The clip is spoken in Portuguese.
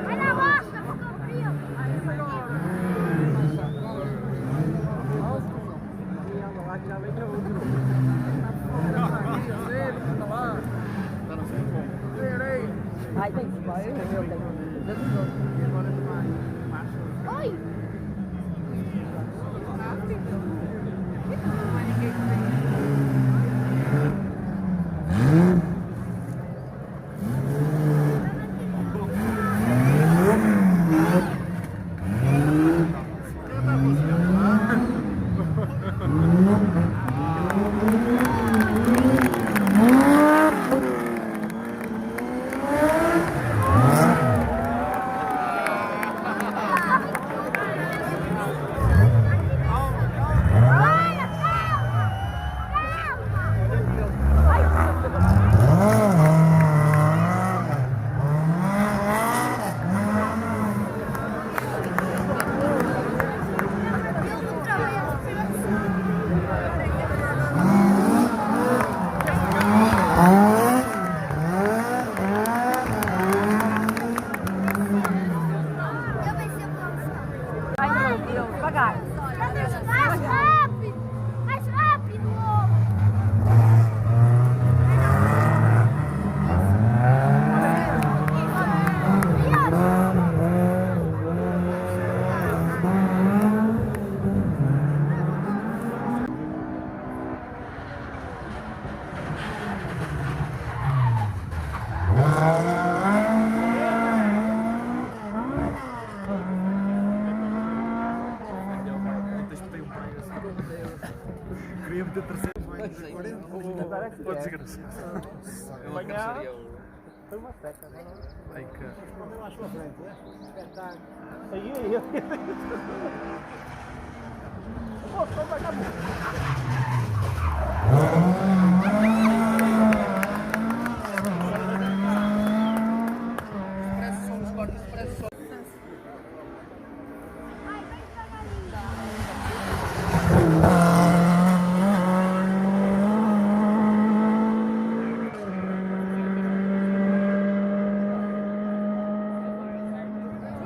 Vai na roça, vou cumprir. Ai, tem que vai, Oi! Ai, não, eu, devagar. Mais rápido! Mais rápido! Queria meter 300 mais de 40. Pode desgraçado. Amanhã foi uma seca, não é? Ai, cara. Eu acho uma frente, né? Espetáculo. Aí. Pô, só vai dar